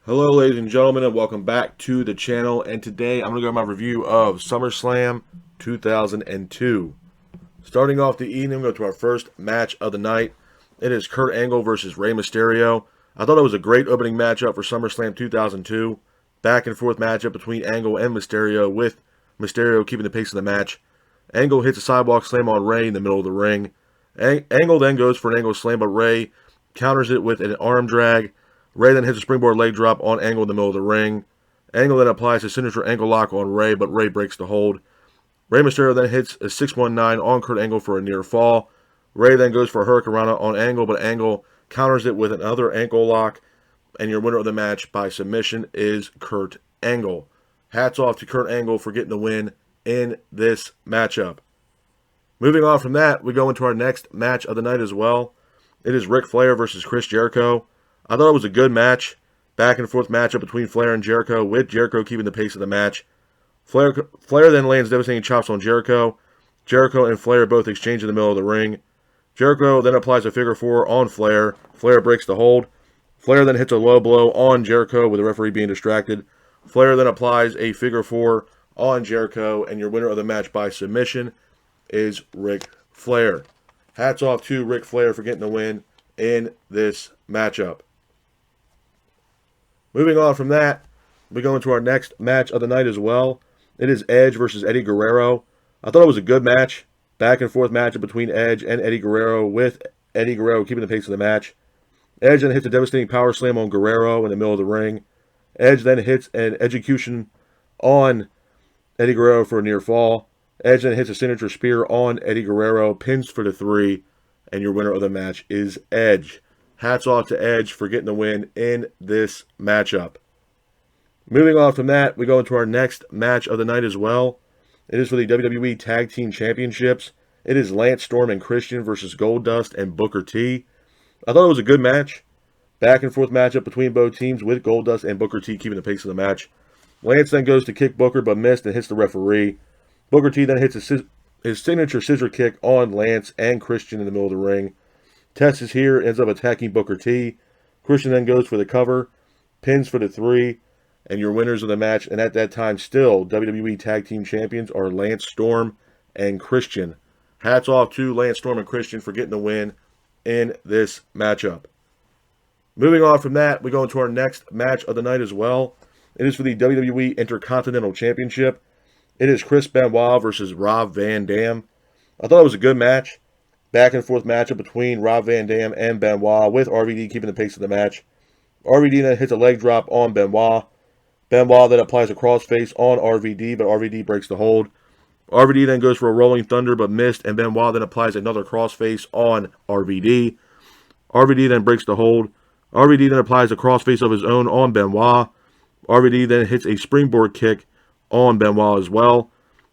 Hello ladies and gentlemen, and welcome back to the channel. And today I'm going to go my review of SummerSlam 2002. Starting off the evening, we'll go to our first match of the night. It is Kurt Angle versus Rey Mysterio. I thought it was a great opening matchup for SummerSlam 2002. Back and forth matchup between Angle and Mysterio, with Mysterio keeping the pace of the match. Angle hits a sidewalk slam on Rey in the middle of the ring. Angle then goes for an Angle slam, but Rey counters it with an arm drag. Rey then hits a springboard leg drop on Angle in the middle of the ring. Angle then applies his signature ankle lock on Rey, but Rey breaks the hold. Rey Mysterio then hits a 619 on Kurt Angle for a near fall. Rey then goes for a hurricanrana on Angle, but Angle counters it with another ankle lock. And your winner of the match by submission is Kurt Angle. Hats off to Kurt Angle for getting the win in this matchup. Moving on from that, we go into our next match of the night as well. It is Ric Flair versus Chris Jericho. I thought it was a good match. Back and forth matchup between Flair and Jericho, with Jericho keeping the pace of the match. Flair then lands devastating chops on Jericho. Jericho and Flair both exchange in the middle of the ring. Jericho then applies a figure four on Flair. Flair breaks the hold. Flair then hits a low blow on Jericho with the referee being distracted. Flair then applies a figure four on Jericho, and your winner of the match by submission is Ric Flair. Hats off to Ric Flair for getting the win in this matchup. Moving on from that, we go into our next match of the night as well. It is Edge versus Eddie Guerrero. I thought it was a good match. Back and forth matchup between Edge and Eddie Guerrero, with Eddie Guerrero keeping the pace of the match. Edge then hits a devastating power slam on Guerrero in the middle of the ring. Edge then hits an execution on Eddie Guerrero for a near fall. Edge then hits a signature spear on Eddie Guerrero, pins for the 3, and your winner of the match is Edge. Hats off to Edge for getting the win in this matchup. Moving on from that, we go into our next match of the night as well. It is for the WWE Tag Team Championships. It is Lance Storm and Christian versus Goldust and Booker T. I thought it was a good match. Back and forth matchup between both teams, with Goldust and Booker T keeping the pace of the match. Lance then goes to kick Booker, but missed and hits the referee. Booker T then hits his signature scissor kick on Lance and Christian in the middle of the ring. Test is here, ends up attacking Booker T. Christian then goes for the cover, pins for the 3, and your winners of the match, and at that time still WWE Tag Team Champions, are Lance Storm and Christian. Hats off to Lance Storm and Christian for getting the win in this matchup. Moving on from that, we go into our next match of the night as well. It is for the WWE Intercontinental Championship. It is Chris Benoit versus Rob Van Dam. I thought it was a good match. Back and forth matchup between Rob Van Dam and Benoit, with RVD keeping the pace of the match. RVD then hits a leg drop on Benoit. Benoit then applies a crossface on RVD, but RVD breaks the hold. RVD then goes for a rolling thunder, but missed, and Benoit then applies another crossface on RVD. RVD then breaks the hold. RVD then applies a crossface of his own on Benoit. RVD then hits a springboard kick on Benoit as well.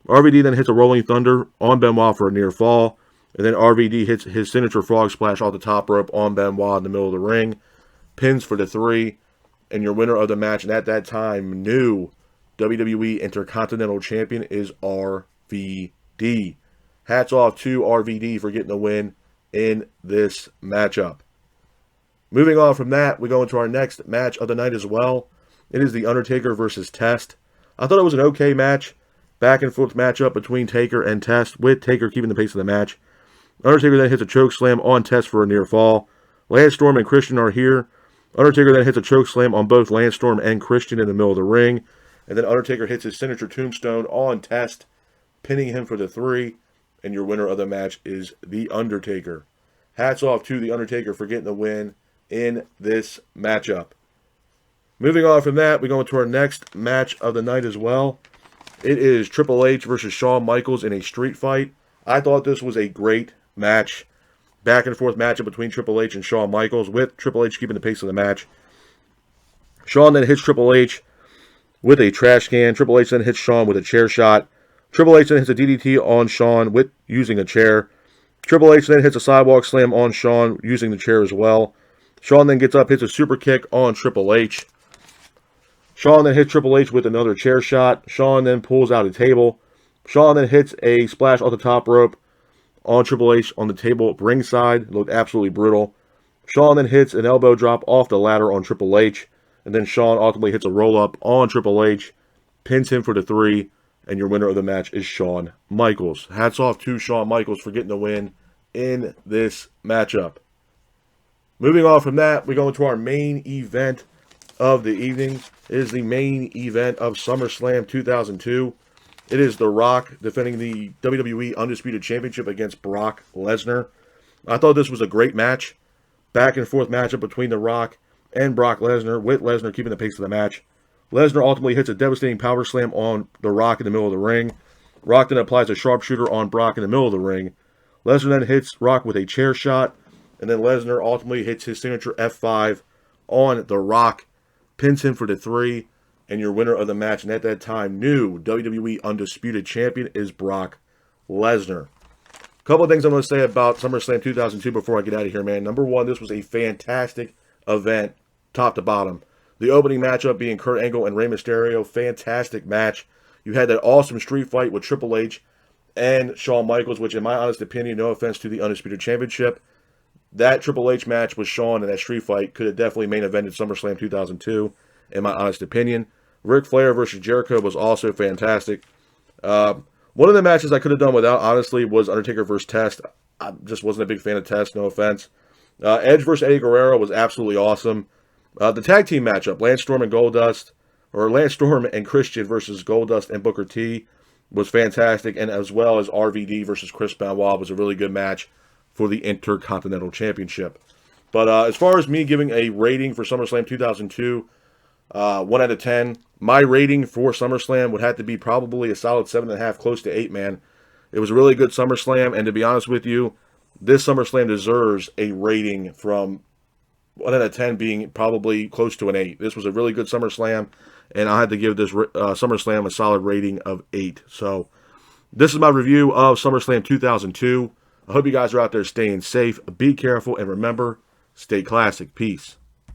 RVD then hits a rolling thunder on Benoit for a near fall. And then RVD hits his signature frog splash off the top rope on Benoit in the middle of the ring. Pins for the 3. And your winner of the match, and at that time, new WWE Intercontinental Champion, is RVD. Hats off to RVD for getting the win in this matchup. Moving on from that, we go into our next match of the night as well. It is The Undertaker versus Test. I thought it was an okay match. Back and forth matchup between Taker and Test, with Taker keeping the pace of the match. Undertaker then hits a choke slam on Test for a near fall. Lance Storm and Christian are here. Undertaker then hits a choke slam on both Lance Storm and Christian in the middle of the ring. And then Undertaker hits his signature tombstone on Test, pinning him for the 3. And your winner of the match is The Undertaker. Hats off to The Undertaker for getting the win in this matchup. Moving on from that, we go into our next match of the night as well. It is Triple H versus Shawn Michaels in a street fight. I thought this was a great match. Back and forth matchup between Triple H and Shawn Michaels, with Triple H keeping the pace of the match. Shawn then hits Triple H with a trash can. Triple H then hits Shawn with a chair shot. Triple H then hits a DDT on Shawn with using a chair. Triple H then hits a sidewalk slam on Shawn using the chair as well. Shawn then gets up, hits a super kick on Triple H. Shawn then hits Triple H with another chair shot. Shawn then pulls out a table. Shawn then hits a splash off the top rope on Triple H on the table ringside. It looked absolutely brutal. Shawn then hits an elbow drop off the ladder on Triple H. And then Shawn ultimately hits a roll-up on Triple H, pins him for the 3, and your winner of the match is Shawn Michaels. Hats off to Shawn Michaels for getting the win in this matchup. Moving on from that, we go into our main event of the evening. It is the main event of SummerSlam 2002. It is The Rock defending the WWE Undisputed Championship against Brock Lesnar. I thought this was a great match. Back and forth matchup between The Rock and Brock Lesnar, with Lesnar keeping the pace of the match. Lesnar ultimately hits a devastating power slam on The Rock in the middle of the ring. Rock then applies a sharpshooter on Brock in the middle of the ring. Lesnar then hits Rock with a chair shot, and then Lesnar ultimately hits his signature F5 on The Rock, pins him for the 3, and your winner of the match, and at that time, new WWE Undisputed Champion, is Brock Lesnar. A couple of things I'm going to say about SummerSlam 2002 before I get out of here, man. Number one, this was a fantastic event, top to bottom. The opening matchup being Kurt Angle and Rey Mysterio, fantastic match. You had that awesome street fight with Triple H and Shawn Michaels, which in my honest opinion, no offense to the Undisputed Championship, that Triple H match with Shawn and that street fight could have definitely main evented SummerSlam 2002, in my honest opinion. Ric Flair versus Jericho was also fantastic. One of the matches I could have done without, honestly, was Undertaker versus Test. I just wasn't a big fan of Test, no offense. Edge versus Eddie Guerrero was absolutely awesome. The tag team matchup, Lance Storm and Goldust, or Lance Storm and Christian versus Goldust and Booker T, was fantastic, and as well as RVD versus Chris Benoit was a really good match for the Intercontinental Championship. But as far as me giving a rating for SummerSlam 2002, 1 out of 10, my rating for SummerSlam would have to be probably a solid 7.5, close to 8, man. It was a really good SummerSlam, and to be honest with you, this SummerSlam deserves a rating from 1 out of 10 being probably close to an 8. This was a really good SummerSlam, and I had to give this SummerSlam a solid rating of 8. So, this is my review of SummerSlam 2002. I hope you guys are out there staying safe, be careful, and remember, stay classic. Peace.